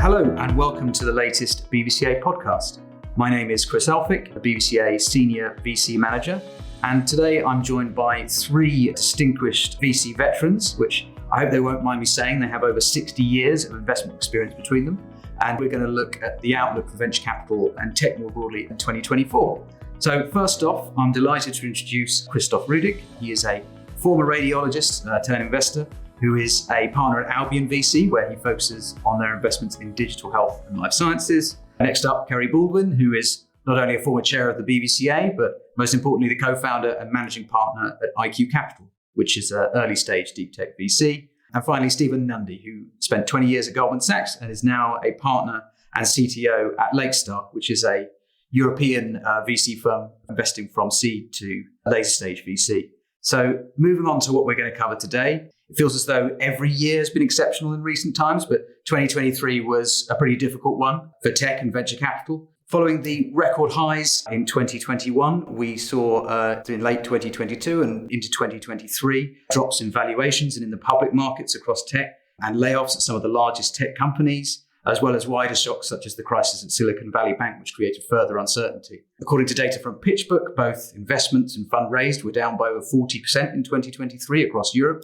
Hello and welcome to the latest BVCA podcast. My name is Chris Elphick, a BVCA Senior VC Manager, and today I'm joined by three distinguished VC veterans, which I hope they won't mind me saying. They have over 60 years of investment experience between them, and we're going to look at the outlook for venture capital and tech more broadly in 2024. So first off, I'm delighted to introduce Christoph Ruedig. He is a former radiologist turned investor, who is a partner at Albion VC, where he focuses on their investments in digital health and life sciences. Next up, Kerry Baldwin, who is not only a former chair of the BVCA, but most importantly, the co-founder and managing partner at IQ Capital, which is an early stage deep tech VC. And finally, Stephen Nundy, who spent 20 years at Goldman Sachs and is now a partner and CTO at Lakestar, which is a European VC firm investing from seed to later stage VC. So moving on to what we're going to cover today, it feels as though every year has been exceptional in recent times, but 2023 was a pretty difficult one for tech and venture capital. Following the record highs in 2021, we saw in late 2022 and into 2023, drops in valuations and in the public markets across tech and layoffs at some of the largest tech companies, as well as wider shocks such as the crisis at Silicon Valley Bank, which created further uncertainty. According to data from PitchBook, both investments and fundraised were down by over 40% in 2023 across Europe.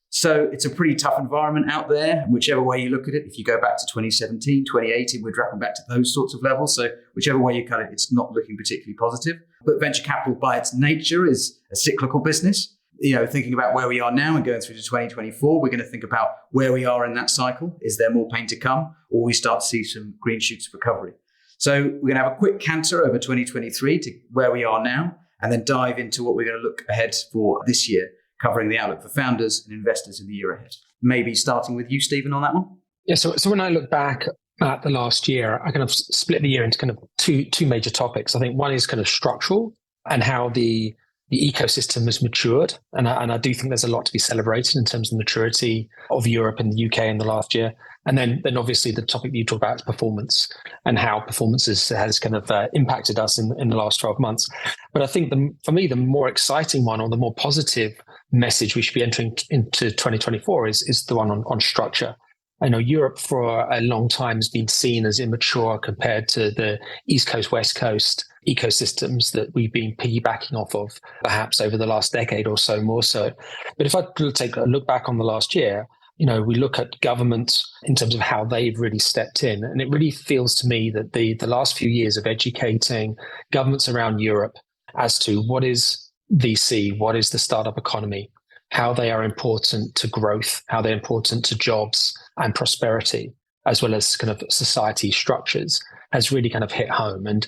So it's a pretty tough environment out there, whichever way you look at it. If you go back to 2017, 2018, we're dropping back to those sorts of levels. So whichever way you cut it, it's not looking particularly positive. But venture capital by its nature is a cyclical business. Thinking about where we are now and going through to 2024, we're going to think about where we are in that cycle. Is there more pain to come, or we start to see some green shoots of recovery? So we're going to have a quick canter over 2023 to where we are now, and then dive into what we're going to look ahead for this year, covering the outlook for founders and investors in the year ahead. Maybe starting with you, Stephen, on that one. Yeah, so when I look back at the last year, I kind of split the year into kind of two major topics. I think one is kind of structural and how the ecosystem has matured. And I do think there's a lot to be celebrated in terms of the maturity of Europe and the UK in the last year. And then obviously the topic that you talk about is performance and how performance has kind of impacted us in the last 12 months. But I think for me, the more exciting one or the more positive message we should be entering into 2024 is the one on structure. I know Europe for a long time has been seen as immature compared to the East Coast, West Coast ecosystems that we've been piggybacking off of perhaps over the last decade or so, more so. But if I take a look back on the last year, we look at government in terms of how they've really stepped in. And it really feels to me that the last few years of educating governments around Europe as to what is VC, what is the startup economy, how they are important to growth, how they're important to jobs and prosperity, as well as kind of society structures, has really kind of hit home. And,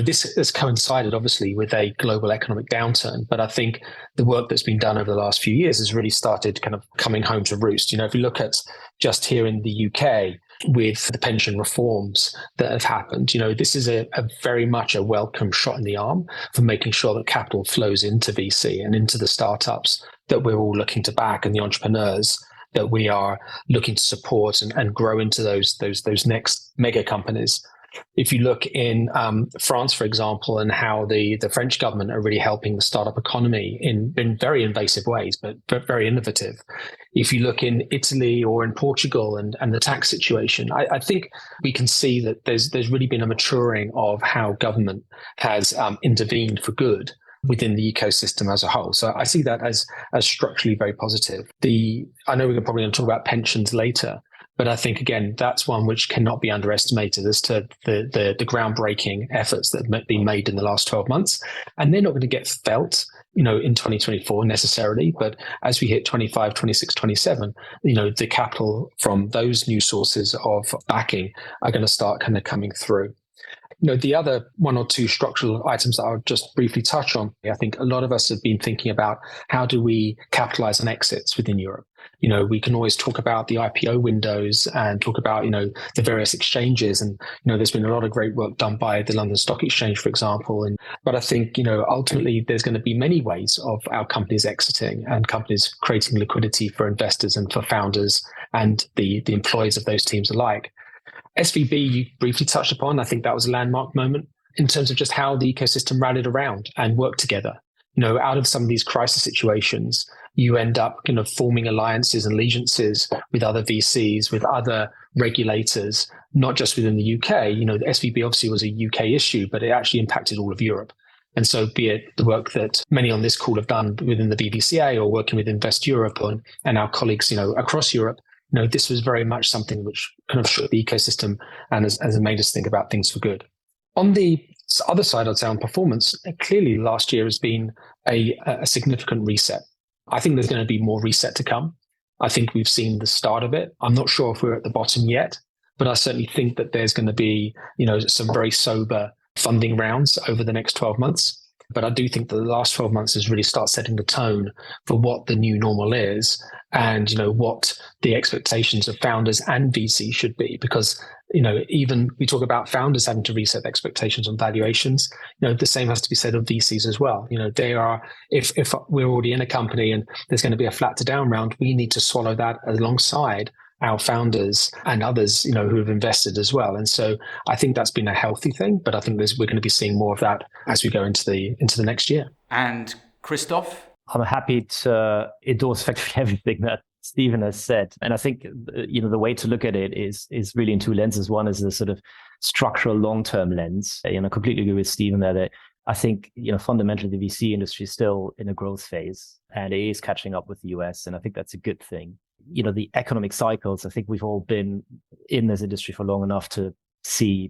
this has coincided obviously with a global economic downturn. But I think the work that's been done over the last few years has really started kind of coming home to roost. If you look at just here in the UK with the pension reforms that have happened, this is a very much a welcome shot in the arm for making sure that capital flows into VC and into the startups that we're all looking to back and the entrepreneurs that we are looking to support and grow into those next mega companies. If you look in France, for example, and how the French government are really helping the startup economy in very invasive ways, but very innovative. If you look in Italy or in Portugal and the tax situation, I think we can see that there's really been a maturing of how government has intervened for good within the ecosystem as a whole. So I see that as structurally very positive. I know we're probably going to talk about pensions later, but I think, again, that's one which cannot be underestimated as to the groundbreaking efforts that have been made in the last 12 months. And they're not going to get felt, in 2024 necessarily, but as we hit 25, 26, 27, the capital from those new sources of backing are going to start kind of coming through. The other one or two structural items that I'll just briefly touch on, I think a lot of us have been thinking about how do we capitalize on exits within Europe. We can always talk about the IPO windows and talk about, the various exchanges. And, there's been a lot of great work done by the London Stock Exchange, for example. But I think, ultimately there's going to be many ways of our companies exiting and companies creating liquidity for investors and for founders and the employees of those teams alike. SVB, you briefly touched upon. I think that was a landmark moment in terms of just how the ecosystem rallied around and worked together. out of some of these crisis situations, you end up forming alliances and allegiances with other VCs, with other regulators, not just within the UK. The SVB obviously was a UK issue, but it actually impacted all of Europe. And so be it the work that many on this call have done within the BVCA or working with Invest Europe and our colleagues, across Europe, this was very much something which kind of shook the ecosystem and has made us think about things for good. On the other side, I'd say on performance, clearly last year has been a significant reset. I think there's going to be more reset to come. I think we've seen the start of it. I'm not sure if we're at the bottom yet, but I certainly think that there's going to be, some very sober funding rounds over the next 12 months. But I do think that the last 12 months has really started setting the tone for what the new normal is and, what the expectations of founders and VC should be. Because, even we talk about founders having to reset expectations on valuations, the same has to be said of VCs as well. They are, if we're already in a company and there's going to be a flat to down round, we need to swallow that alongside our founders and others, who have invested as well. And so I think that's been a healthy thing, but I think we're going to be seeing more of that as we go into the next year. And Christoph? I'm happy to endorse effectively everything that Stephen has said. And I think, the way to look at it is really in two lenses. One is the sort of structural long-term lens. I completely agree with Stephen there that I think, fundamentally the VC industry is still in a growth phase and it is catching up with the US. And I think that's a good thing. The economic cycles, I think we've all been in this industry for long enough to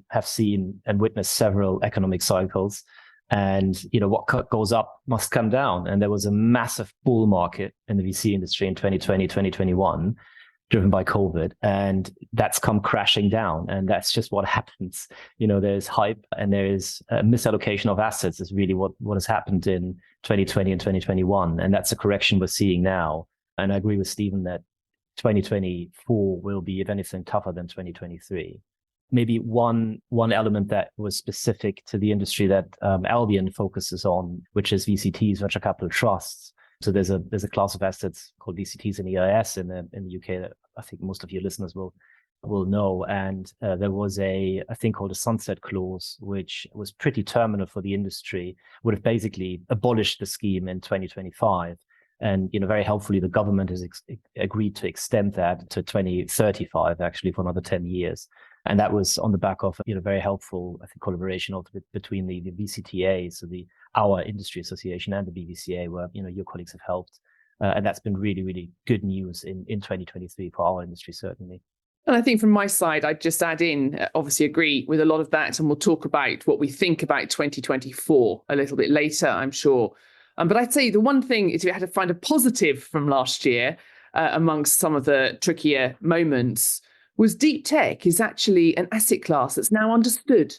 have seen and witnessed several economic cycles. And, what goes up must come down. And there was a massive bull market in the VC industry in 2020, 2021, driven by COVID. And that's come crashing down. And that's just what happens. There's hype and there is a misallocation of assets is really what has happened in 2020 and 2021. And that's a correction we're seeing now. And I agree with Stephen that 2024 will be, if anything, tougher than 2023. Maybe one element that was specific to the industry that Albion focuses on, which is VCTs, venture capital trusts. So there's a class of assets called VCTs and EIS in the UK that I think most of your listeners will know. And there was a thing called a sunset clause, which was pretty terminal for the industry, would have basically abolished the scheme in 2025. And, very helpfully, the government has agreed to extend that to 2035, actually, for another 10 years. And that was on the back of, very helpful, I think, collaboration between the VCTA, so our industry association, and the BVCA, where, your colleagues have helped. And that's been really, really good news in 2023 for our industry, certainly. And I think from my side, I'd just add in, obviously agree with a lot of that. And we'll talk about what we think about 2024 a little bit later, I'm sure. But I'd say the one thing is we had to find a positive from last year amongst some of the trickier moments was deep tech is actually an asset class that's now understood.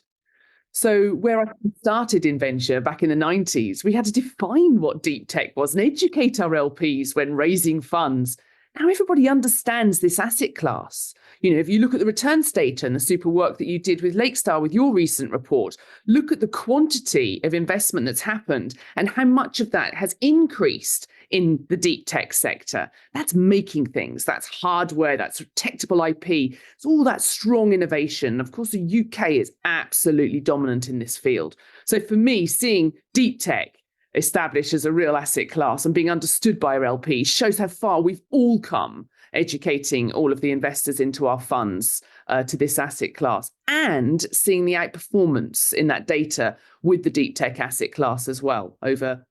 So where I started in venture back in the 90s, we had to define what deep tech was and educate our LPs when raising funds. Now everybody understands this asset class. If you look at the returns data and the super work that you did with Lakestar with your recent report, look at the quantity of investment that's happened and how much of that has increased in the deep tech sector. That's making things, that's hardware, that's protectable IP. It's all that strong innovation. Of course, the UK is absolutely dominant in this field. So for me, seeing deep tech established as a real asset class and being understood by our LPs shows how far we've all come educating all of the investors into our funds to this asset class and seeing the outperformance in that data with the deep tech asset class as well over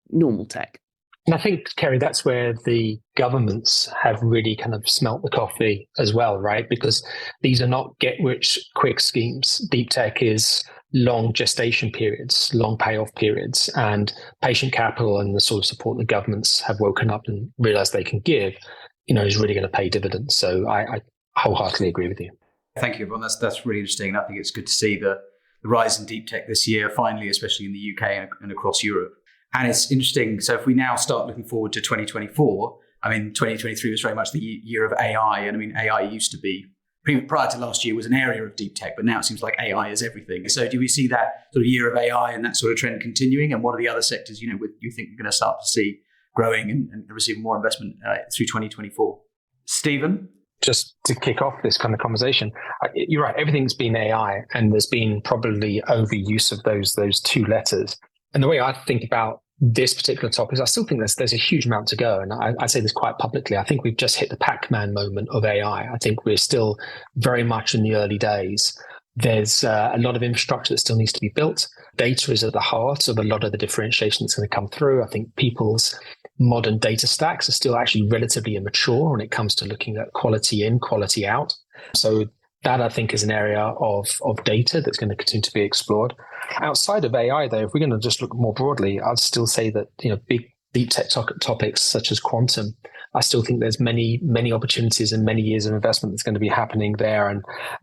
normal tech. And I think, Kerry, that's where the governments have really kind of smelt the coffee as well, right? Because these are not get-rich-quick schemes. Deep tech is long gestation periods, long payoff periods, and patient capital and the sort of support the governments have woken up and realized they can give, is really going to pay dividends. So I wholeheartedly agree with you. Thank you, everyone. That's really interesting. I think it's good to see the rise in deep tech this year, finally, especially in the UK and across Europe. And it's interesting. So if we now start looking forward to 2024, 2023 was very much the year of AI. And AI used to be, prior to last year, was an area of deep tech, but now it seems like AI is everything. So do we see that sort of year of AI and that sort of trend continuing? And what are the other sectors, you think we're going to start to see growing and receiving more investment through 2024? Stephen? Just to kick off this kind of conversation, you're right, everything's been AI and there's been probably overuse of those two letters. And the way I think about this particular topic, I still think there's a huge amount to go. And I say this quite publicly. I think we've just hit the Pac-Man moment of AI. I think we're still very much in the early days. There's a lot of infrastructure that still needs to be built. Data is at the heart of a lot of the differentiation that's going to come through. I think people's modern data stacks are still actually relatively immature when it comes to looking at quality in, quality out. So that, I think, is an area of data that's going to continue to be explored. Outside of AI, though, if we're going to just look more broadly, I'd still say that, big deep tech topics such as quantum, I still think there's many opportunities and many years of investment that's going to be happening there.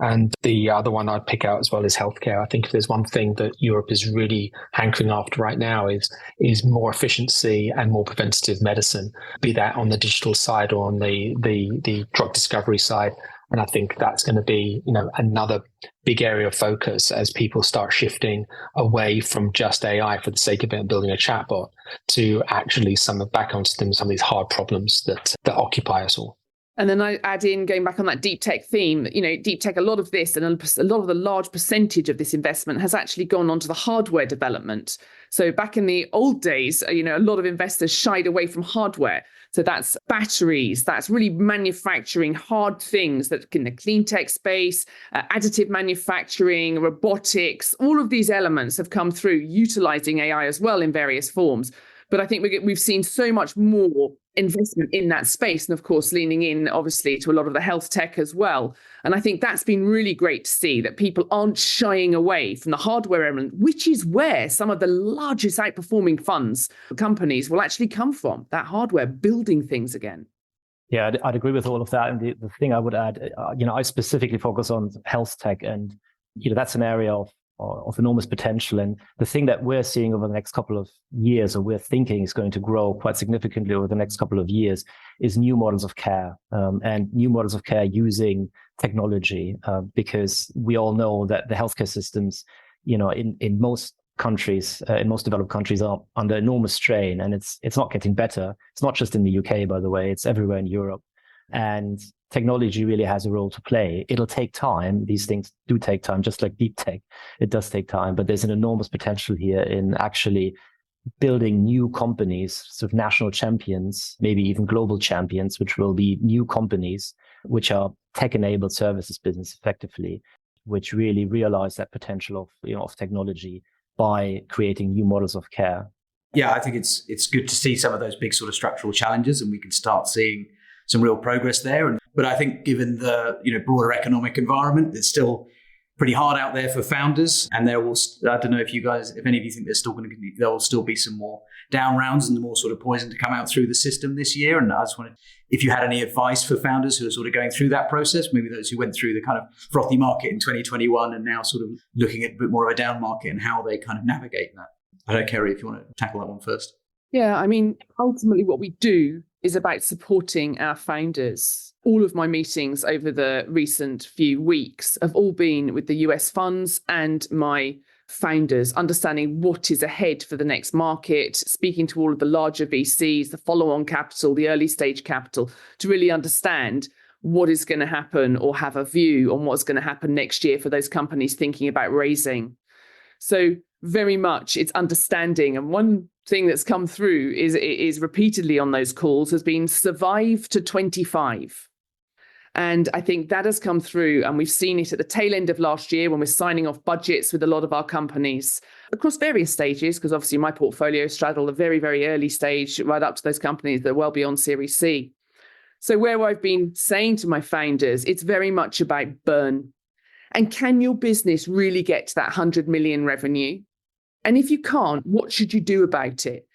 And the other one I'd pick out as well is healthcare. I think if there's one thing that Europe is really hankering after right now is more efficiency and more preventative medicine, be that on the digital side or on the drug discovery side. And I think that's going to be, another big area of focus as people start shifting away from just AI for the sake of it and building a chatbot to actually back onto some of these hard problems that occupy us all. And then I add in, going back on that deep tech theme, deep tech, a lot of this and a lot of the large percentage of this investment has actually gone onto the hardware development. So back in the old days, a lot of investors shied away from hardware. So that's batteries, that's really manufacturing hard things that in the clean tech space, additive manufacturing, robotics, all of these elements have come through utilizing AI as well in various forms. But I think we've seen so much more investment in that space. And of course, leaning in, obviously, to a lot of the health tech as well. And I think that's been really great to see that people aren't shying away from the hardware element, which is where some of the largest outperforming funds, companies will actually come from, that hardware, building things again. Yeah, I'd agree with all of that. And the thing I would add, I specifically focus on health tech, and that's an area of enormous potential. And the thing that we're seeing over the next couple of years, or we're thinking is going to grow quite significantly over the next couple of years, is new models of care, and new models of care using technology, because we all know that the healthcare systems, in most countries, in most developed countries, are under enormous strain, and it's not getting better. It's not just in the UK, by the way, it's everywhere in Europe. And technology really has a role to play. It'll take time. These things do take time, just like deep tech. It does take time, but there's an enormous potential here in actually building new companies, sort of national champions, maybe even global champions, which will be new companies, which are tech-enabled services business effectively, which really realize that potential of technology by creating new models of care. Yeah, I think it's good to see some of those big sort of structural challenges, and we can start seeing some real progress there. But I think given the broader economic environment, it's still pretty hard out there for founders. And there will, I don't know if any of you think there will still be some more down rounds and more sort of poison to come out through the system this year. And I just wanted, if you had any advice for founders who are sort of going through that process, maybe those who went through the kind of frothy market in 2021 and now sort of looking at a bit more of a down market and how they kind of navigate that. I don't know, Kerry, if you want to tackle that one first. Yeah, I mean, ultimately what we do is about supporting our founders. All of my meetings over the recent few weeks have all been with the US funds and my founders, understanding what is ahead for the next market, speaking to all of the larger VCs, the follow-on capital, the early stage capital, to really understand what is going to happen or have a view on what's going to happen next year for those companies thinking about raising. So very much it's understanding. And one thing that's come through is repeatedly on those calls has been survive to 25. And I think that has come through, and we've seen it at the tail end of last year when we're signing off budgets with a lot of our companies across various stages, because obviously my portfolio straddled a very, very early stage right up to those companies that are well beyond Series C. So where I've been saying to my founders, it's very much about burn. And can your business really get to that 100 million revenue? And if you can't, what should you do about it?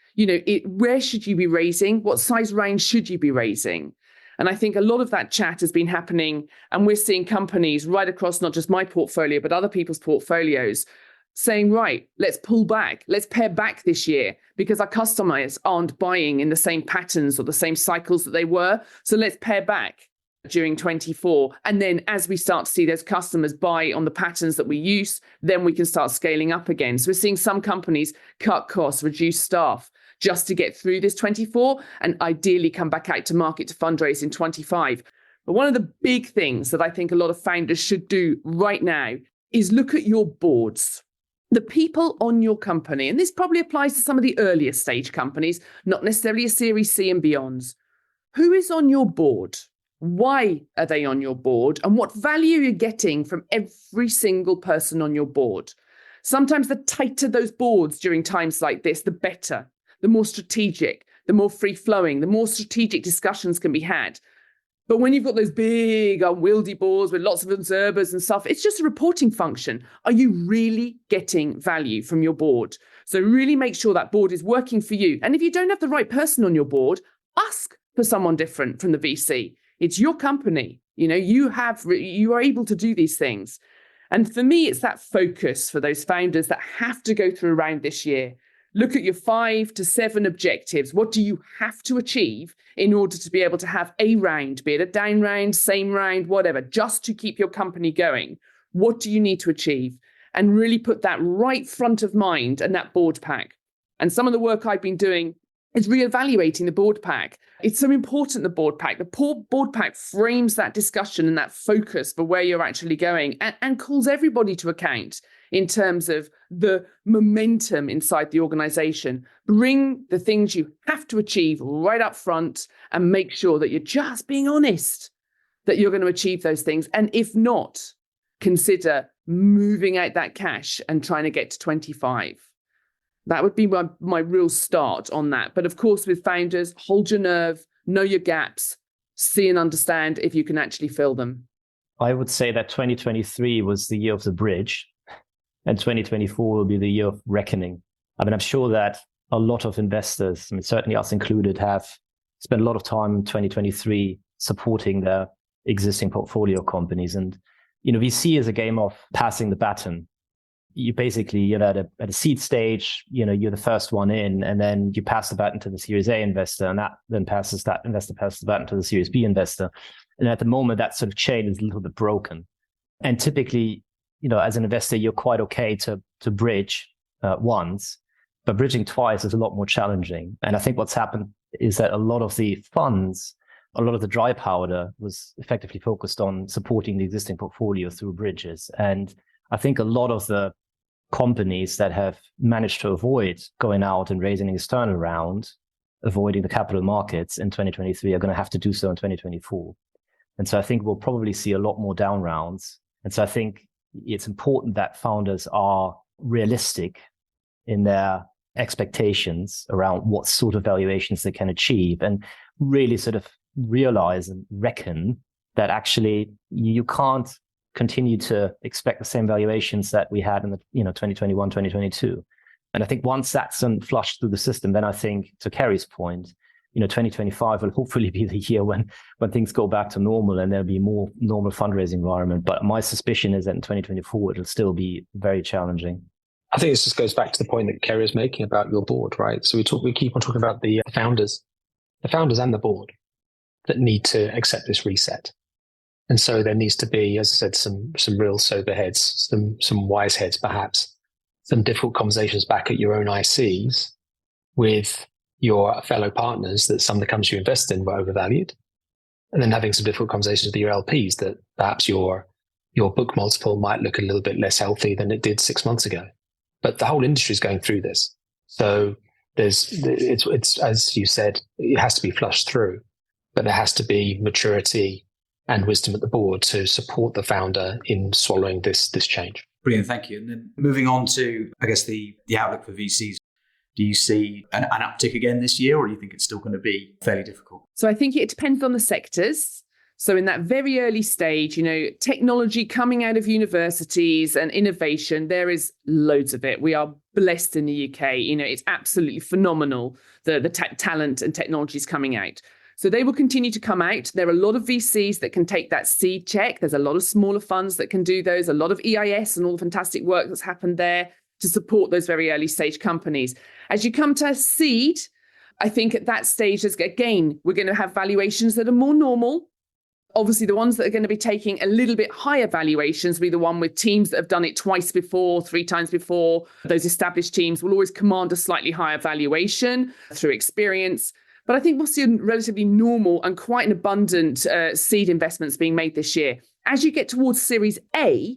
Where should you be raising? What size range should you be raising? And I think a lot of that chat has been happening, and we're seeing companies right across not just my portfolio, but other people's portfolios saying, right, let's pull back, let's pare back this year because our customers aren't buying in the same patterns or the same cycles that they were. So let's pare back during 24. And then as we start to see those customers buy on the patterns that we use, then we can start scaling up again. So we're seeing some companies cut costs, reduce staff, just to get through this 24 and ideally come back out to market to fundraise in 25. But one of the big things that I think a lot of founders should do right now is look at your boards. the people on your company, and this probably applies to some of the earlier stage companies, not necessarily a Series C and beyonds. Who is on your board? Why are they on your board? And what value are you getting from every single person on your board? Sometimes the tighter those boards during times like this, the better, the more strategic, the more free-flowing, the more strategic discussions can be had. But when you've got those big, unwieldy boards with lots of observers and stuff, it's just a reporting function. Are you really getting value from your board? So really make sure that board is working for you. And if you don't have the right person on your board, ask for someone different from the VC. It's your company. You are able to do these things. And for me, it's that focus for those founders that have to go through a round this year. Look at your 5 to 7 objectives. What do you have to achieve in order to be able to have a round, be it a down round, same round, whatever, just to keep your company going? What do you need to achieve? And really put that right front of mind and that board pack. And some of the work I've been doing is reevaluating the board pack. It's so important, the board pack. The board pack frames that discussion and that focus for where you're actually going and calls everybody to account in terms of the momentum inside the organization. Bring the things you have to achieve right up front and make sure that you're just being honest that you're going to achieve those things. And if not, consider moving out that cash and trying to get to 25. That would be my real start on that. But of course, with founders, hold your nerve, know your gaps, see and understand if you can actually fill them. I would say that 2023 was the year of the bridge, and 2024 will be the year of reckoning. I mean, I'm sure that a lot of investors, certainly us included, have spent a lot of time in 2023 supporting their existing portfolio companies. And, VC is a game of passing the baton. You basically, at a seed stage, you're the first one in, and then you pass the baton to the Series A investor, and that investor passes the baton to the Series B investor. And at the moment, that sort of chain is a little bit broken. And typically, as an investor, you're quite okay to bridge once, but bridging twice is a lot more challenging. And I think what's happened is that a lot of the funds, a lot of the dry powder was effectively focused on supporting the existing portfolio through bridges. And I think a lot of the companies that have managed to avoid going out and raising an external round, avoiding the capital markets in 2023, are going to have to do so in 2024. And so I think we'll probably see a lot more down rounds. And so I think it's important that founders are realistic in their expectations around what sort of valuations they can achieve, and really sort of realize and reckon that actually you can't continue to expect the same valuations that we had in the 2021, 2022. And I think once that's flushed through the system, then I think, to Kerry's point, 2025 will hopefully be the year when things go back to normal and there'll be more normal fundraising environment. But my suspicion is that in 2024, it'll still be very challenging. I think this just goes back to the point that Kerry is making about your board, right? So we keep on talking about the founders and the board that need to accept this reset. And so there needs to be, as I said, some real sober heads, some wise heads, perhaps, some difficult conversations back at your own ICs with your fellow partners that some of the companies you invest in were overvalued, and then having some difficult conversations with your LPs that perhaps your book multiple might look a little bit less healthy than it did 6 months ago. But the whole industry is going through this. So it's as you said, it has to be flushed through, but there has to be maturity and wisdom at the board to support the founder in swallowing this change. Brilliant, thank you. And then moving on to, I guess, the outlook for VCs. Do you see an uptick again this year, or do you think it's still going to be fairly difficult? So I think it depends on the sectors. So in that very early stage, technology coming out of universities and innovation, there is loads of it. We are blessed in the UK. It's absolutely phenomenal, the talent and technologies coming out. So they will continue to come out. There are a lot of VCs that can take that seed check. There's a lot of smaller funds that can do those, a lot of EIS and all the fantastic work that's happened there to support those very early stage companies. As you come to seed, I think at that stage, again, we're going to have valuations that are more normal. Obviously, the ones that are going to be taking a little bit higher valuations will be the one with teams that have done it twice before, 3 times before. Those established teams will always command a slightly higher valuation through experience. But I think we'll see relatively normal and quite an abundant seed investments being made this year. As you get towards Series A,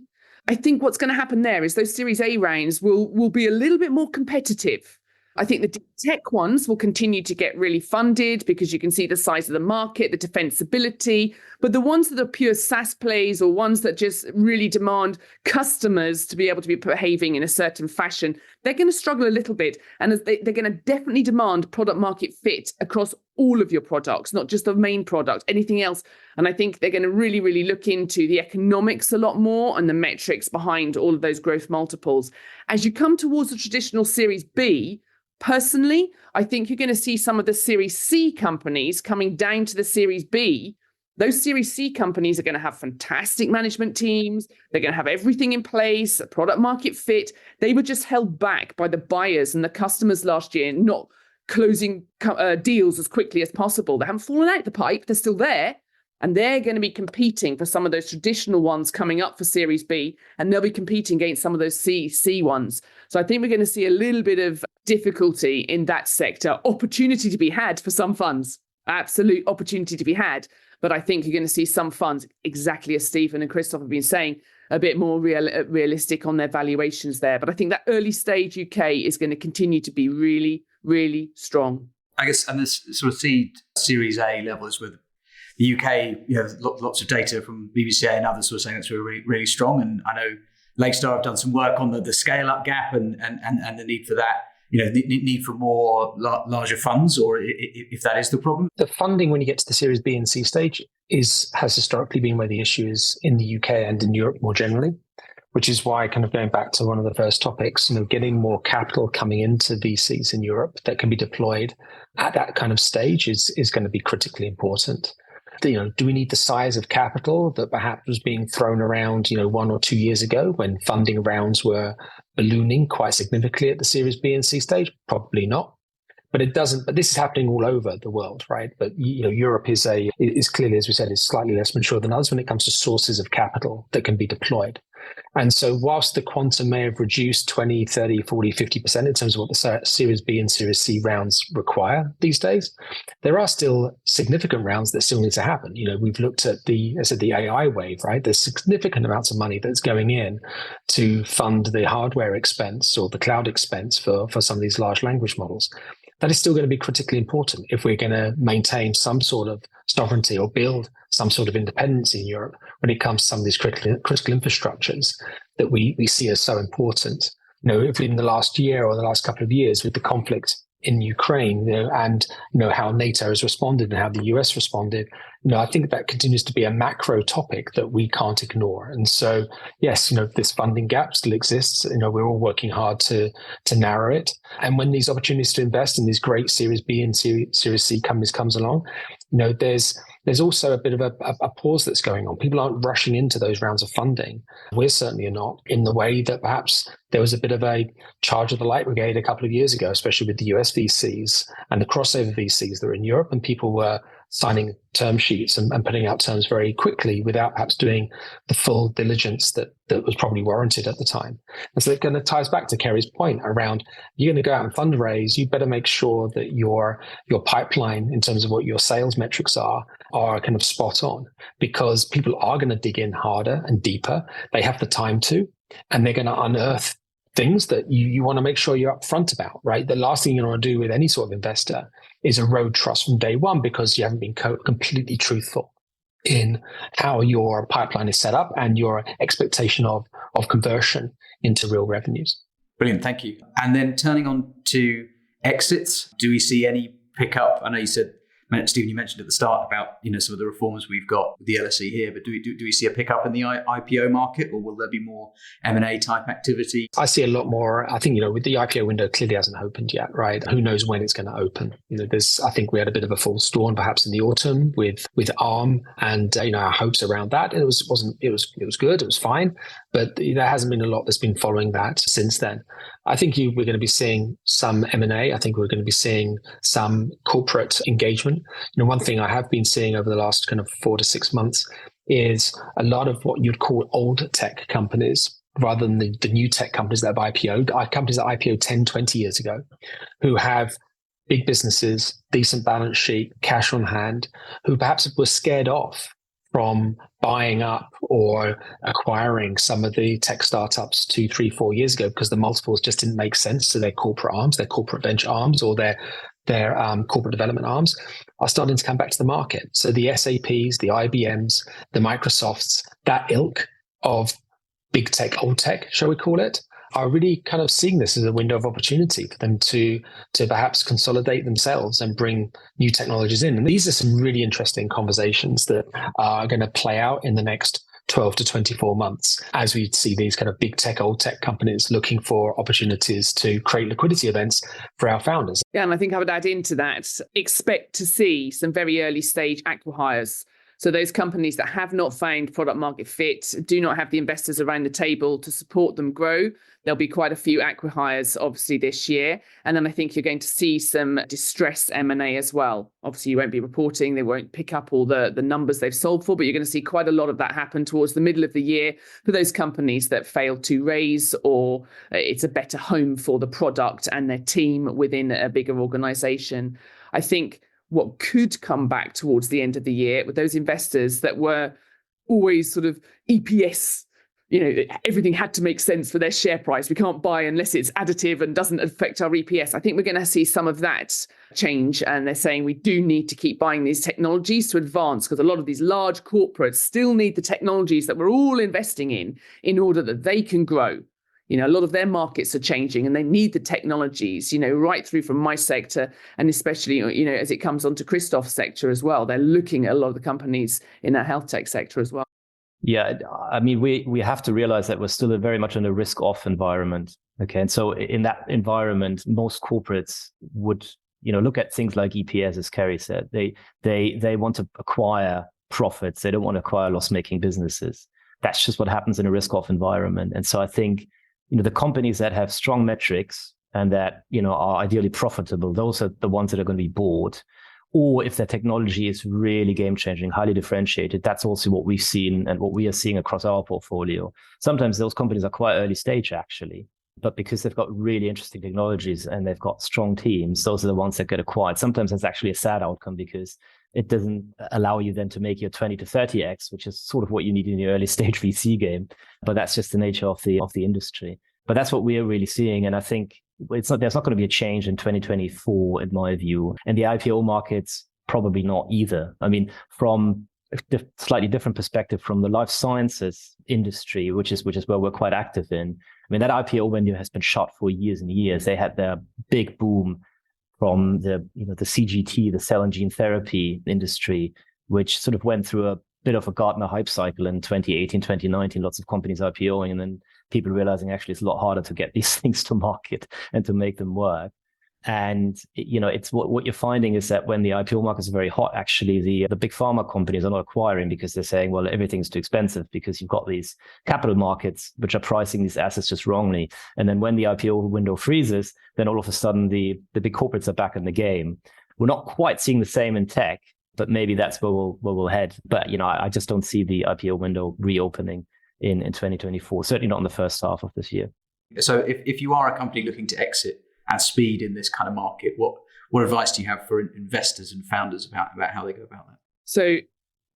I think what's going to happen there is those Series A rounds will be a little bit more competitive. I think the tech ones will continue to get really funded because you can see the size of the market, the defensibility. But the ones that are pure SaaS plays or ones that just really demand customers to be able to be behaving in a certain fashion, they're going to struggle a little bit. And they're going to definitely demand product market fit across all of your products, not just the main product, anything else. And I think they're going to really, really look into the economics a lot more and the metrics behind all of those growth multiples. As you come towards the traditional Series B, personally, I think you're going to see some of the Series C companies coming down to the Series B. Those Series C companies are going to have fantastic management teams. They're going to have everything in place, product market fit. They were just held back by the buyers and the customers last year, not closing deals as quickly as possible. They haven't fallen out the pipe. They're still there. And they're going to be competing for some of those traditional ones coming up for Series B, and they'll be competing against some of those C ones. So I think we're going to see a little bit of difficulty in that sector. Opportunity to be had for some funds, absolute opportunity to be had. But I think you're going to see some funds, exactly as Stephen and Christoph have been saying, a bit more realistic on their valuations there. But I think that early stage UK is going to continue to be really, really strong. I guess, and this sort of Series A levels with the UK, you have lots of data from BVCA and others sort of saying it's really, really strong. And I know Lakestar have done some work on the scale-up gap and the need for that, the need for more larger funds, or if that is the problem. The funding when you get to the Series B and C stage has historically been where the issue is in the UK and in Europe more generally, which is why, kind of going back to one of the first topics, getting more capital coming into VCs in Europe that can be deployed at that kind of stage is going to be critically important. Do we need the size of capital that perhaps was being thrown around, 1 or 2 years ago when funding rounds were ballooning quite significantly at the Series B and C stage? Probably not. But it doesn't. But this is happening all over the world, right? But Europe is clearly, as we said, is slightly less mature than others when it comes to sources of capital that can be deployed. And so whilst the quantum may have reduced 20, 30, 40, 50% in terms of what the Series B and Series C rounds require these days, there are still significant rounds that still need to happen. We've looked at the AI wave, right? There's significant amounts of money that's going in to fund the hardware expense or the cloud expense for some of these large language models. That is still going to be critically important if we're going to maintain some sort of sovereignty or build some sort of independence in Europe when it comes to some of these critical infrastructures that we see as so important. If in the last year or the last couple of years with the conflict in Ukraine, and how NATO has responded and how the US responded, I think that continues to be a macro topic that we can't ignore. And so, yes, this funding gap still exists. We're all working hard to narrow it. And when these opportunities to invest in these great Series B and Series C companies comes along, there's also a bit of a pause that's going on. People aren't rushing into those rounds of funding. We're certainly not, in the way that perhaps there was a bit of a charge of the light brigade a couple of years ago, especially with the US VCs and the crossover VCs that were in Europe, and people were signing term sheets and putting out terms very quickly without perhaps doing the full diligence that was probably warranted at the time. And so it kind of ties back to Kerry's point around, you're going to go out and fundraise, you better make sure that your pipeline in terms of what your sales metrics are kind of spot on, because people are going to dig in harder and deeper. They have the time to, and they're going to unearth things that you want to make sure you're upfront about, right? The last thing you want to do with any sort of investor is erode trust from day one because you haven't been completely truthful in how your pipeline is set up and your expectation of conversion into real revenues. Brilliant, thank you. And then turning on to exits, do we see any pickup? I know you said, Stephen, you mentioned at the start about some of the reforms we've got with the LSE here, but do we see a pickup in the IPO market, or will there be more M&A type activity? I see a lot more. I think with the IPO window clearly hasn't opened yet, right? Who knows when it's going to open? I think we had a bit of a false dawn perhaps in the autumn with ARM and our hopes around that. It was good, it was fine, but there hasn't been a lot that's been following that since then. I think we're going to be seeing some M&A. I think we're going to be seeing some corporate engagement. One thing I have been seeing over the last kind of 4 to 6 months is a lot of what you'd call old tech companies, rather than the new tech companies that have IPO'd, companies that IPO'd 10, 20 years ago, who have big businesses, decent balance sheet, cash on hand, who perhaps were scared off from buying up or acquiring some of the tech startups 2, 3, 4 years ago because the multiples just didn't make sense to their corporate arms, their corporate venture arms, or their corporate development arms, are starting to come back to the market. So the SAPs, the IBMs, the Microsofts, that ilk of big tech, old tech, shall we call it, are really kind of seeing this as a window of opportunity for them to perhaps consolidate themselves and bring new technologies in. And these are some really interesting conversations that are going to play out in the next 12 to 24 months as we see these kind of big tech, old tech companies looking for opportunities to create liquidity events for our founders. Yeah, and I think I would add into that, expect to see some very early stage acqui-hires. So those companies that have not found product market fit, do not have the investors around the table to support them grow. There'll be quite a few acqui-hires, obviously, this year. And then I think you're going to see some distressed M&A as well. Obviously, you won't be reporting. They won't pick up all the numbers they've sold for, but you're going to see quite a lot of that happen towards the middle of the year for those companies that failed to raise, or it's a better home for the product and their team within a bigger organization. I think what could come back towards the end of the year with those investors that were always sort of EPS, everything had to make sense for their share price. We can't buy unless it's additive and doesn't affect our EPS. I think we're going to see some of that change. And they're saying we do need to keep buying these technologies to advance, because a lot of these large corporates still need the technologies that we're all investing in order that they can grow. A lot of their markets are changing and they need the technologies, right through from my sector. And especially, as it comes onto Christoph's sector as well, they're looking at a lot of the companies in that health tech sector as well. Yeah, I mean, we have to realize that we're still very much in a risk-off environment. Okay, and so in that environment, most corporates would, look at things like EPS, as Kerry said. They want to acquire profits. They don't want to acquire loss-making businesses. That's just what happens in a risk-off environment. And so I think, the companies that have strong metrics and that, are ideally profitable, those are the ones that are going to be bought. Or if their technology is really game-changing, highly differentiated, that's also what we've seen and what we are seeing across our portfolio. Sometimes those companies are quite early stage, actually, but because they've got really interesting technologies and they've got strong teams, those are the ones that get acquired. Sometimes that's actually a sad outcome because it doesn't allow you then to make your 20 to 30x, which is sort of what you need in the early stage VC game. But that's just the nature of the industry. But that's what we are really seeing. And I think there's not going to be a change in 2024, in my view. And the IPO markets, probably not either. I mean, from a slightly different perspective from the life sciences industry, which is where we're quite active in. I mean, that IPO window has been shut for years and years. They had their big boom from the CGT, the cell and gene therapy industry, which sort of went through a bit of a Gartner hype cycle in 2018, 2019, lots of companies IPOing, and then people realizing actually it's a lot harder to get these things to market and to make them work. And, it's what you're finding is that when the IPO markets are very hot, actually the big pharma companies are not acquiring because they're saying, well, everything's too expensive because you've got these capital markets which are pricing these assets just wrongly. And then when the IPO window freezes, then all of a sudden the big corporates are back in the game. We're not quite seeing the same in tech, but maybe that's where we'll head. But, I just don't see the IPO window reopening in 2024, certainly not in the first half of this year. So if you are a company looking to exit at speed in this kind of market, what advice do you have for investors and founders about how they go about that? So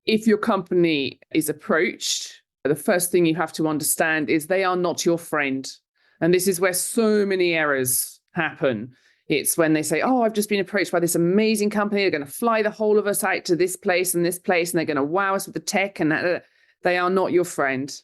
if your company is approached, the first thing you have to understand is they are not your friend. And this is where so many errors happen. It's when they say, oh, I've just been approached by this amazing company. They're going to fly the whole of us out to this place, and they're going to wow us with the tech. And that. They are not your friend.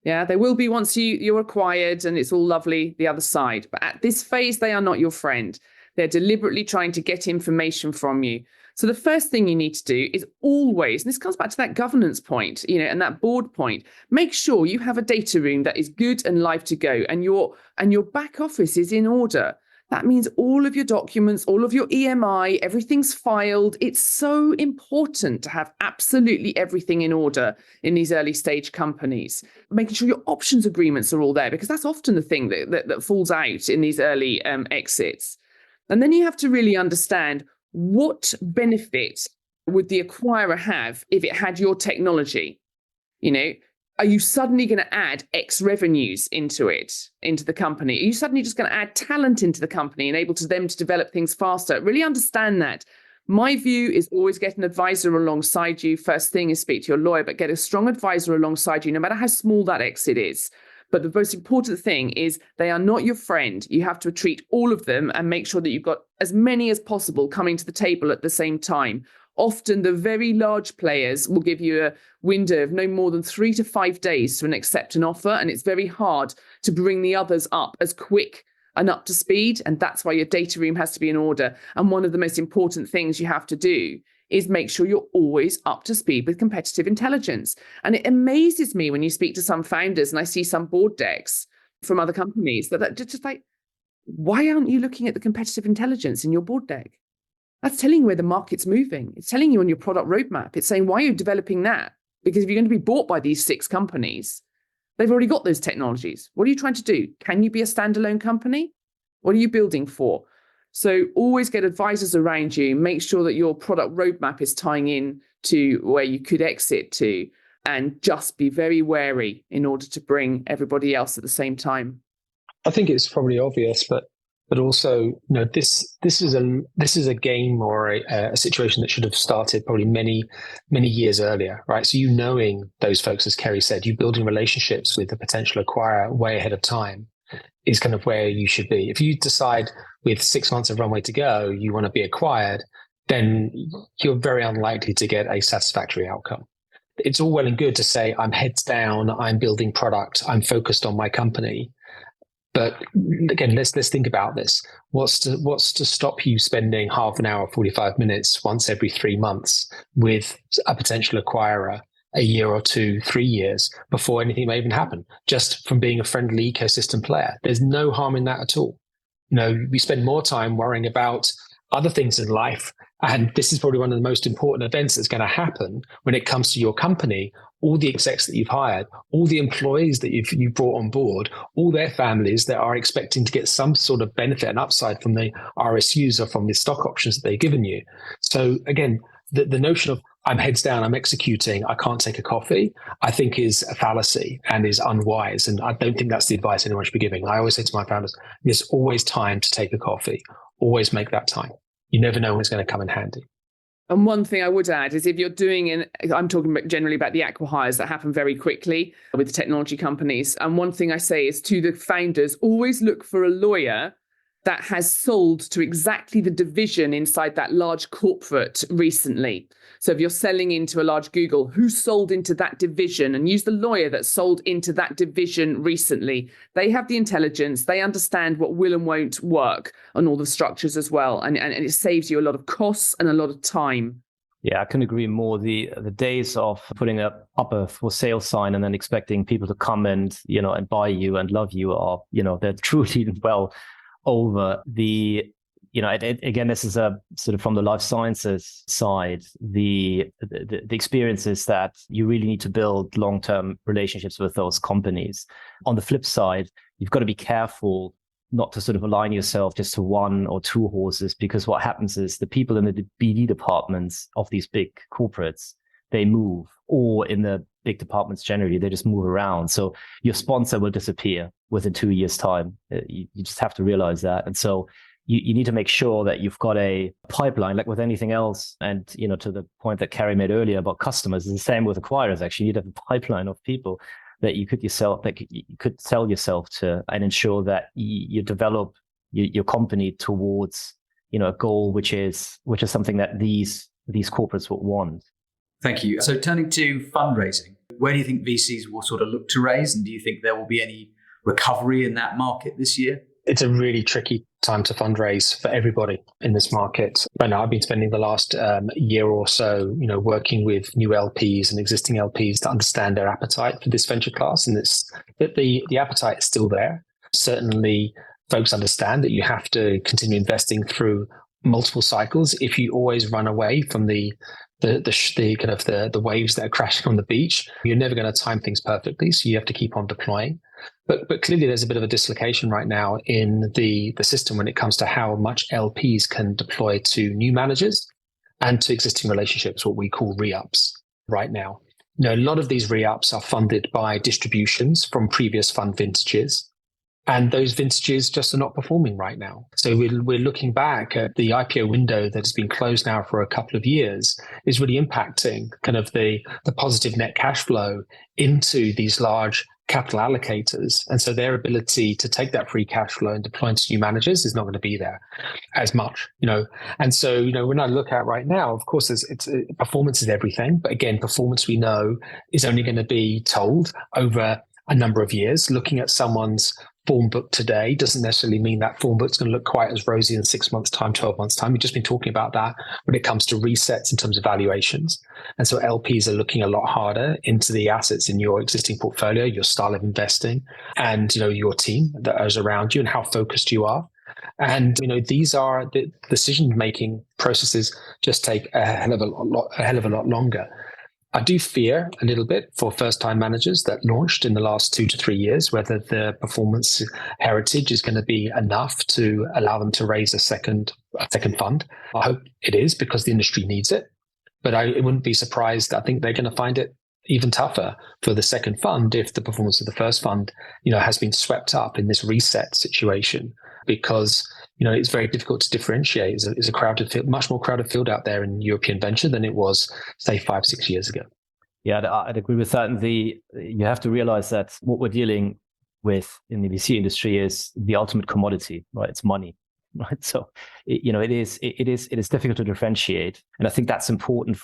Yeah, they will be once you're acquired and it's all lovely the other side. But at this phase, they are not your friend. They're deliberately trying to get information from you. So the first thing you need to do is always, and this comes back to that governance point, and that board point, make sure you have a data room that is good and live to go, and your back office is in order. That means all of your documents, all of your EMI, everything's filed. It's so important to have absolutely everything in order in these early stage companies. Making sure your options agreements are all there, because that's often the thing that falls out in these early exits. And then you have to really understand what benefit would the acquirer have if it had your technology. Are you suddenly going to add X revenues into the company? Are you suddenly just going to add talent into the company and able to them to develop things faster? Really understand that. My view is always get an advisor alongside you. First thing is speak to your lawyer, but get a strong advisor alongside you, no matter how small that exit is. But the most important thing is they are not your friend. You have to treat all of them and make sure that you've got as many as possible coming to the table at the same time. Often the very large players will give you a window of no more than 3 to 5 days to accept an offer. And it's very hard to bring the others up as quick and up to speed. And that's why your data room has to be in order. And one of the most important things you have to do is make sure you're always up to speed with competitive intelligence. And it amazes me when you speak to some founders and I see some board decks from other companies that just like, why aren't you looking at the competitive intelligence in your board deck? That's telling you where the market's moving. It's telling you on your product roadmap. It's saying, why are you developing that? Because if you're going to be bought by these 6 companies, they've already got those technologies. What are you trying to do? Can you be a standalone company? What are you building for? So always get advisors around you. Make sure that your product roadmap is tying in to where you could exit to, and just be very wary in order to bring everybody else at the same time. I think it's probably obvious, but also, this is a game or a situation that should have started probably many years earlier, right? So knowing those folks, as Kerry said, you building relationships with the potential acquirer way ahead of time is kind of where you should be. If you decide with 6 months of runway to go, you want to be acquired, then you're very unlikely to get a satisfactory outcome. It's all well and good to say, I'm heads down, I'm building product, I'm focused on my company. But again, let's think about this. What's to stop you spending half an hour, 45 minutes once every 3 months with a potential acquirer, a year or 2, 3 years before anything may even happen, just from being a friendly ecosystem player? There's no harm in that at all. We spend more time worrying about other things in life. And this is probably one of the most important events that's going to happen when it comes to your company. All the execs that you've hired, all the employees that you've brought on board, all their families that are expecting to get some sort of benefit and upside from the RSUs or from the stock options that they've given you. So again, the notion of I'm heads down, I'm executing, I can't take a coffee, I think is a fallacy and is unwise. And I don't think that's the advice anyone should be giving. I always say to my founders, there's always time to take a coffee. Always make that time. You never know when it's going to come in handy. And one thing I would add is if you're doing, I'm talking generally about the acqui-hires that happen very quickly with the technology companies. And one thing I say is to the founders, always look for a lawyer that has sold to exactly the division inside that large corporate recently. So if you're selling into a large Google, who sold into that division, and use the lawyer that sold into that division recently. They have the intelligence, they understand what will and won't work on all the structures as well. And it saves you a lot of costs and a lot of time. Yeah, I couldn't agree more. The days of putting up a for sale sign and then expecting people to come and buy you and love you are, they're truly well over. Again, this is a sort of from the life sciences side. The experience is that you really need to build long-term relationships with those companies. On the flip side, you've got to be careful not to sort of align yourself just to 1 or 2 horses, because what happens is the people in the BD departments of these big corporates, they move, or in the big departments generally, they just move around. So your sponsor will disappear within 2 years' time. You just have to realize that. And so you need to make sure that you've got a pipeline, like with anything else. And, to the point that Kerry made earlier about customers, it's the same with acquirers. Actually, you need to have a pipeline of people that you could sell yourself to, and ensure that you develop your company towards, a goal, which is something that these corporates would want. Thank you. So turning to fundraising, where do you think VCs will sort of look to raise? And do you think there will be any recovery in that market this year? It's a really tricky time to fundraise for everybody in this market. Right now, I've been spending the last year or so, working with new LPs and existing LPs to understand their appetite for this venture class. And the appetite is still there. Certainly, folks understand that you have to continue investing through multiple cycles. If you always run away from the kind of the waves that are crashing on the beach, you're never going to time things perfectly. So you have to keep on deploying. But clearly there's a bit of a dislocation right now in the system when it comes to how much LPs can deploy to new managers and to existing relationships, what we call re-ups right now. A lot of these re-ups are funded by distributions from previous fund vintages. And those vintages just are not performing right now. So we're looking back at the IPO window that has been closed now for a couple of years is really impacting kind of the positive net cash flow into these large capital allocators. And so their ability to take that free cash flow and deploy into new managers is not going to be there as much, And so, when I look at right now, of course, performance is everything. But again, performance we know is only going to be told over a number of years. Looking at someone's form book today doesn't necessarily mean that form book's going to look quite as rosy in 6 months' time, 12 months' time. We've just been talking about that when it comes to resets in terms of valuations. And so LPs are looking a lot harder into the assets in your existing portfolio, your style of investing, and your team that is around you and how focused you are. And these are the decision-making processes just take a hell of a lot longer. I do fear a little bit for first-time managers that launched in the last 2 to 3 years, whether the performance heritage is going to be enough to allow them to raise a second fund. I hope it is, because the industry needs it. But I wouldn't be surprised. I think they're going to find it even tougher for the second fund if the performance of the first fund, has been swept up in this reset situation, because it's very difficult to differentiate. It's a crowded field, much more crowded field out there in European venture than it was, say, 5-6 years ago. Yeah, I'd agree with that. And you have to realize that what we're dealing with in the VC industry is the ultimate commodity, right? It's money, right? So, it is difficult to differentiate. And I think that's important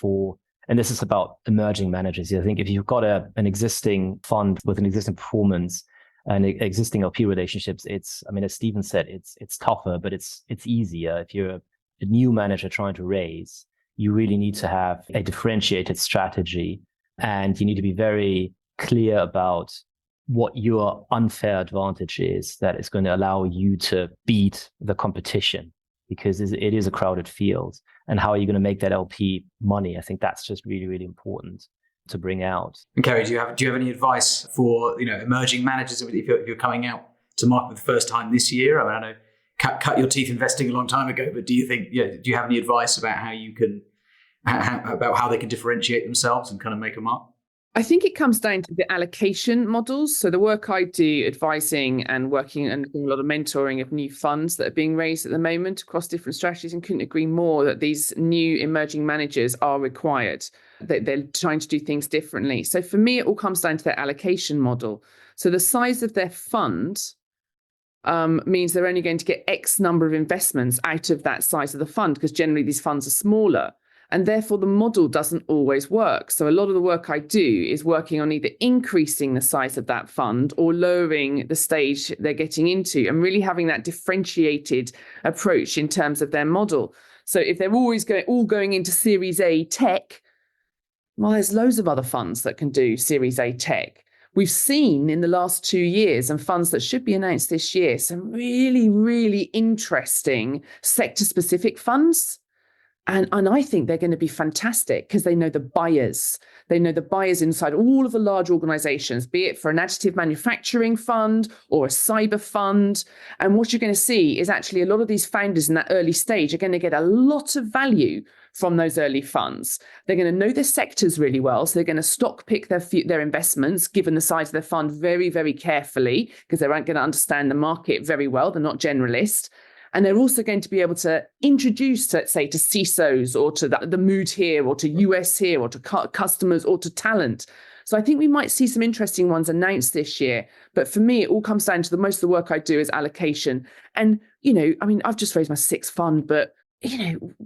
and this is about emerging managers. I think if you've got an existing fund with an existing performance and existing LP relationships, as Stephen said, it's tougher, but it's easier. If you're a new manager trying to raise, you really need to have a differentiated strategy, and you need to be very clear about what your unfair advantage is that is going to allow you to beat the competition, because it is a crowded field. And how are you going to make that LP money? I think that's just really, really important to bring out. And Kerry, do you have any advice for emerging managers if you're coming out to market for the first time this year? I know cut your teeth investing a long time ago, but do you think do you have any advice about how they can differentiate themselves and kind of make a mark? I think it comes down to the allocation models. So the work I do advising and working and doing a lot of mentoring of new funds that are being raised at the moment across different strategies, and couldn't agree more that these new emerging managers are required. They're trying to do things differently. So for me, it all comes down to their allocation model. So the size of their fund means they're only going to get X number of investments out of that size of the fund, because generally these funds are smaller. And therefore, the model doesn't always work. So a lot of the work I do is working on either increasing the size of that fund or lowering the stage they're getting into, and really having that differentiated approach in terms of their model. So if they're always going into Series A tech, well, there's loads of other funds that can do Series A tech. We've seen in the last 2 years, and funds that should be announced this year, some really, really interesting sector-specific funds. And I think they're going to be fantastic, because they know the buyers. They know the buyers inside all of the large organizations, be it for an additive manufacturing fund or a cyber fund. And what you're going to see is actually a lot of these founders in that early stage are going to get a lot of value from those early funds. They're going to know their sectors really well. So they're going to stock pick their investments, given the size of their fund, very, very carefully, because they're going to understand the market very well. They're not generalists. And they're also going to be able to introduce, let's say, to CISOs or to the mood here or to US here or to customers or to talent. So I think we might see some interesting ones announced this year. But for me, it all comes down to most of the work I do is allocation. And, I've just raised my 6th fund, but,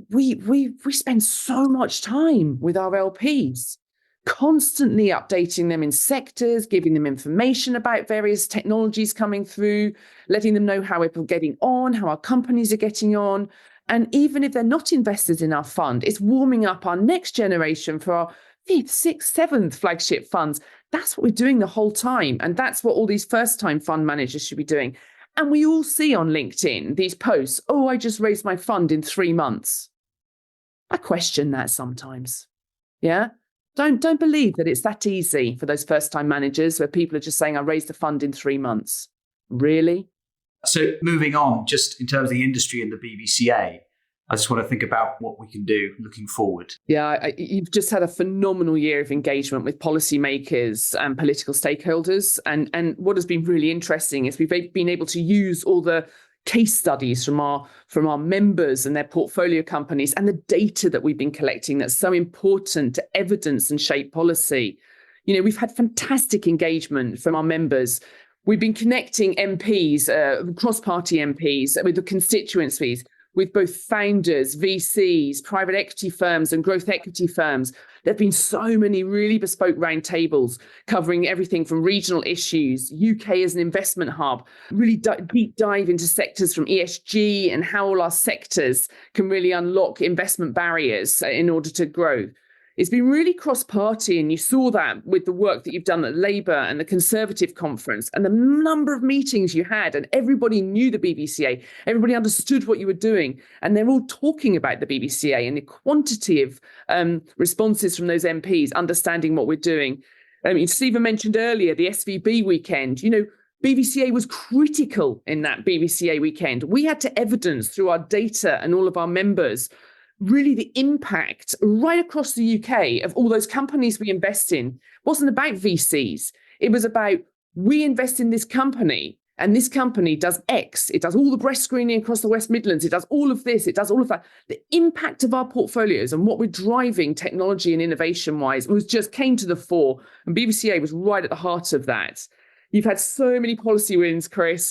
we spend so much time with our LPs, constantly updating them in sectors, giving them information about various technologies coming through, letting them know how we're getting on, how our companies are getting on. And even if they're not investors in our fund, it's warming up our next generation for our 5th, 6th, 7th flagship funds. That's what we're doing the whole time. And that's what all these first-time fund managers should be doing. And we all see on LinkedIn these posts, oh, I just raised my fund in 3 months. I question that sometimes. Yeah? Don't believe that it's that easy for those first-time managers where people are just saying, I raised a fund in 3 months. Really? So moving on, just in terms of the industry and the BVCA, I just want to think about what we can do looking forward. Yeah, you've just had a phenomenal year of engagement with policymakers and political stakeholders. And what has been really interesting is we've been able to use all the case studies from our members and their portfolio companies and the data that we've been collecting that's so important to evidence and shape policy. We've had fantastic engagement from our members. We've been connecting MPs, cross-party MPs with the constituencies, with both founders, VCs, private equity firms and growth equity firms. There have been so many really bespoke roundtables covering everything from regional issues, UK as an investment hub, really deep dive into sectors from ESG and how all our sectors can really unlock investment barriers in order to grow. It's been really cross-party, and you saw that with the work that you've done at Labour and the Conservative conference and the number of meetings you had, and everybody knew the BVCA, everybody understood what you were doing, and they're all talking about the BVCA and the quantity of responses from those MPs understanding what we're doing. Stephen mentioned earlier the SVB weekend. BVCA was critical in that BVCA weekend. We had to evidence through our data and all of our members really the impact right across the UK of all those companies we invest in. It wasn't about VCs. It was about, we invest in this company and this company does X. It does all the breast screening across the West Midlands. It does all of this. It does all of that. The impact of our portfolios and what we're driving technology and innovation wise came to the fore. And BVCA was right at the heart of that. You've had so many policy wins, Chris,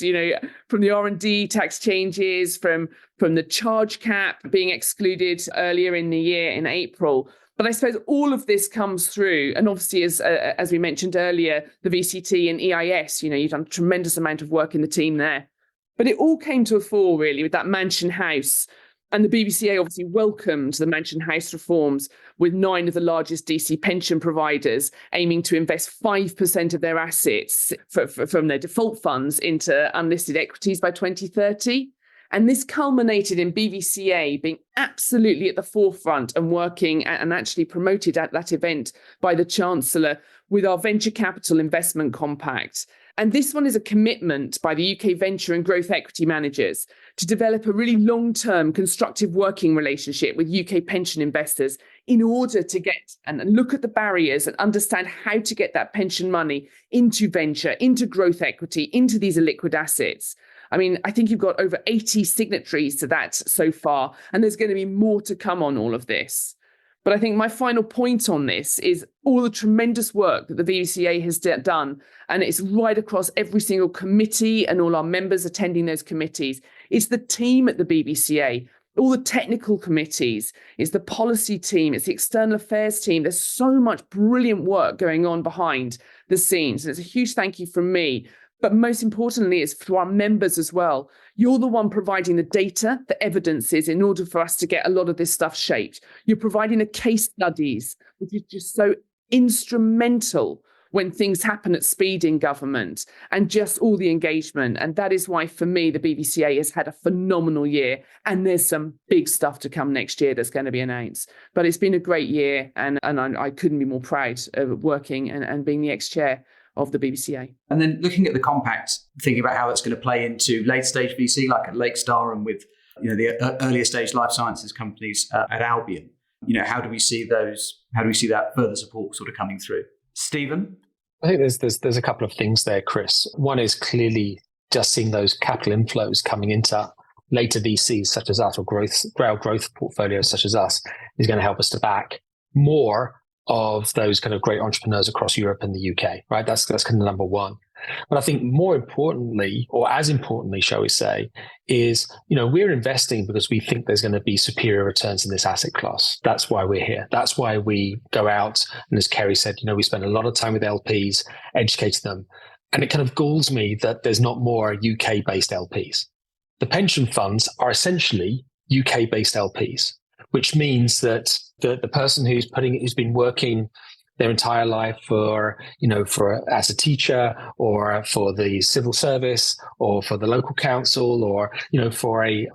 from the R&D tax changes, from the charge cap being excluded earlier in the year in April. But I suppose all of this comes through. And obviously, as we mentioned earlier, the VCT and EIS, you've done a tremendous amount of work in the team there. But it all came to a fore, really, with that Mansion House. And the BVCA obviously welcomed the Mansion House reforms, with 9 of the largest DC pension providers aiming to invest 5% of their assets from their default funds into unlisted equities by 2030. And this culminated in BVCA being absolutely at the forefront and working and actually promoted at that event by the Chancellor with our Venture Capital Investment Compact. And this one is a commitment by the UK venture and growth equity managers to develop a really long-term constructive working relationship with UK pension investors in order to get and look at the barriers and understand how to get that pension money into venture, into growth equity, into these illiquid assets. I think you've got over 80 signatories to that so far, and there's going to be more to come on all of this. But I think my final point on this is all the tremendous work that the BVCA has done, and it's right across every single committee and all our members attending those committees. It's the team at the BVCA, all the technical committees, it's the policy team, it's the external affairs team. There's so much brilliant work going on behind the scenes. And it's a huge thank you from me. But most importantly, it's for our members as well. You're the one providing the data, the evidences in order for us to get a lot of this stuff shaped. You're providing the case studies, which is just so instrumental when things happen at speed in government, and just all the engagement. And that is why, for me, the BVCA has had a phenomenal year. And there's some big stuff to come next year that's going to be announced. But it's been a great year. And I couldn't be more proud of working and being the ex-chair of the BVCA. And then looking at the compact, thinking about how that's going to play into late stage VC, like at Lakestar and with the earlier stage life sciences companies at Albion. How do we see those? How do we see that further support sort of coming through? Stephen? I think there's a couple of things there, Chris. One is clearly just seeing those capital inflows coming into later VCs such as us, or growth portfolios such as us, is going to help us to back more of those kind of great entrepreneurs across Europe and the UK, right? That's kind of number one. But I think more importantly, or as importantly, shall we say, is, we're investing because we think there's going to be superior returns in this asset class. That's why we're here. That's why we go out. And as Kerry said, we spend a lot of time with LPs, educating them. And it kind of galls me that there's not more UK-based LPs. The pension funds are essentially UK-based LPs, which means that the person who's been working their entire life as a teacher, or for the civil service, or for the local council, or for a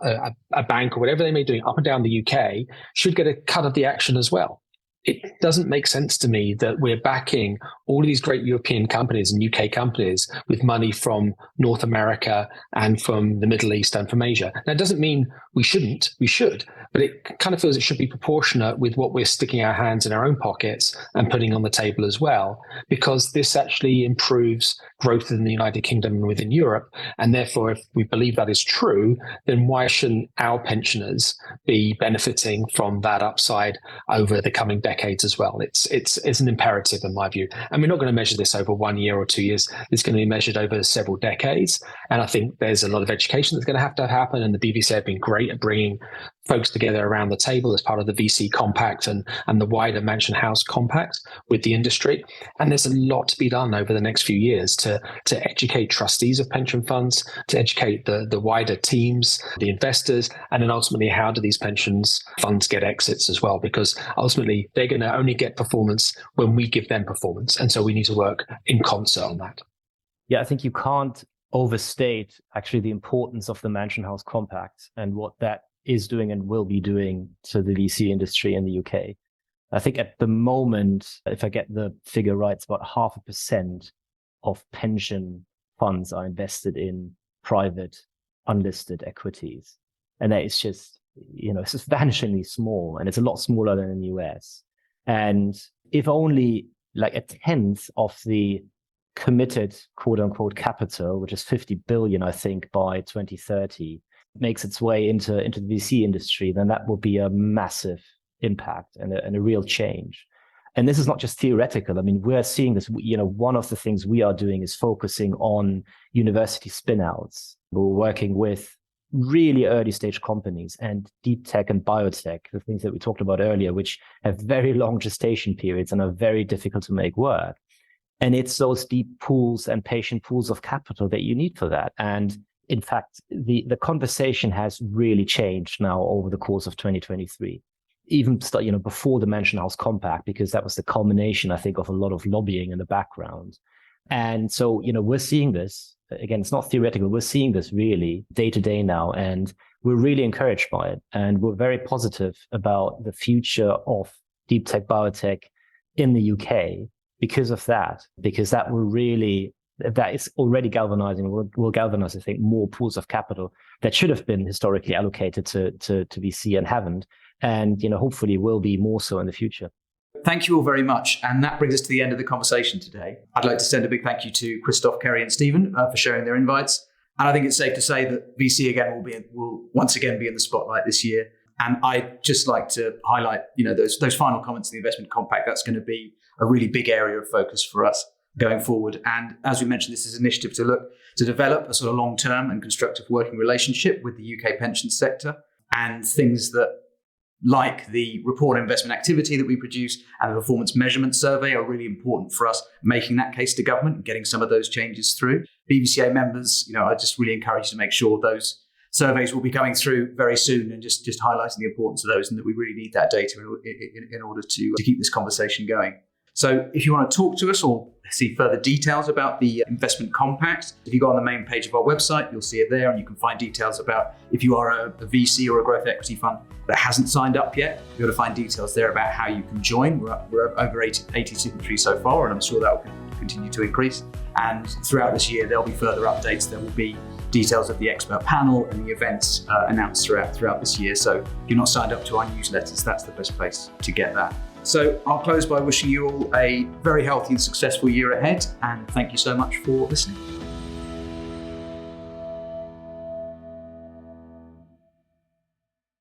bank, or whatever they may be doing up and down the UK, should get a cut of the action as well. it doesn't make sense to me that we're backing all of these great European companies and UK companies with money from North America and from the Middle East and from Asia. Now, it doesn't mean we shouldn't, we should, but it kind of feels it should be proportionate with what we're sticking our hands in our own pockets and putting on the table as well, because this actually improves growth in the United Kingdom and within Europe. And therefore, if we believe that is true, then why shouldn't our pensioners be benefiting from that upside over the coming decades as well? It's an imperative in my view. And we're not going to measure this over 1 year or 2 years. It's going to be measured over several decades. And I think there's a lot of education that's going to have happen. And the BVCA have been great at bringing folks together around the table as part of the VC Compact and the wider Mansion House Compact with the industry. And there's a lot to be done over the next few years to educate trustees of pension funds, to educate the wider teams, the investors, and then ultimately how do these pensions funds get exits as well? Because ultimately they're going to only get performance when we give them performance. And so we need to work in concert on that. Yeah, I think you can't overstate actually the importance of the Mansion House Compact and what that is doing and will be doing to the VC industry in the UK. I think at the moment, if I get the figure right, it's about 0.5% of pension funds are invested in private unlisted equities. And that is just, it's just vanishingly small, and it's a lot smaller than in the US. And if only like 1/10 of the committed quote unquote capital, which is 50 billion, I think, by 2030, makes its way into the VC industry, then that will be a massive impact and a real change. And this is not just theoretical. I mean, we're seeing this, one of the things we are doing is focusing on university spin-outs. We're working with really early stage companies and deep tech and biotech, the things that we talked about earlier, which have very long gestation periods and are very difficult to make work. And it's those deep pools and patient pools of capital that you need for that. And in fact, the conversation has really changed now over the course of 2023, even before the Mansion House Compact, because that was the culmination, I think, of a lot of lobbying in the background. And so, we're seeing this, again, it's not theoretical, we're seeing this really day to day now, and we're really encouraged by it. And we're very positive about the future of deep tech biotech in the UK because of that, because that is already galvanizing, will galvanize, I think, more pools of capital that should have been historically allocated to VC and haven't, and hopefully will be more so in the future. Thank you all very much. And that brings us to the end of the conversation today. I'd like to send a big thank you to Christoph, Kerry and Stephen for sharing their invites. And I think it's safe to say that VC again will once again be in the spotlight this year. And I'd just like to highlight, those final comments in the Investment Compact. That's going to be a really big area of focus for us going forward. And as we mentioned, this is an initiative to look to develop a sort of long-term and constructive working relationship with the UK pension sector, and things that, like the report on investment activity that we produce and the performance measurement survey, are really important for us making that case to government and getting some of those changes through. BVCA members, I just really encourage you to make sure those surveys will be coming through very soon, and just highlighting the importance of those, and that we really need that data in order to keep this conversation going. So if you want to talk to us or see further details about the Investment Compact, if you go on the main page of our website, you'll see it there, and you can find details about if you are a VC or a growth equity fund that hasn't signed up yet. You're going to find details there about how you can join. We're over 80 signatories so far, and I'm sure that will continue to increase. And throughout this year, there'll be further updates. There will be details of the expert panel and the events announced throughout this year. So if you're not signed up to our newsletters, that's the best place to get that. So I'll close by wishing you all a very healthy and successful year ahead, and thank you so much for listening.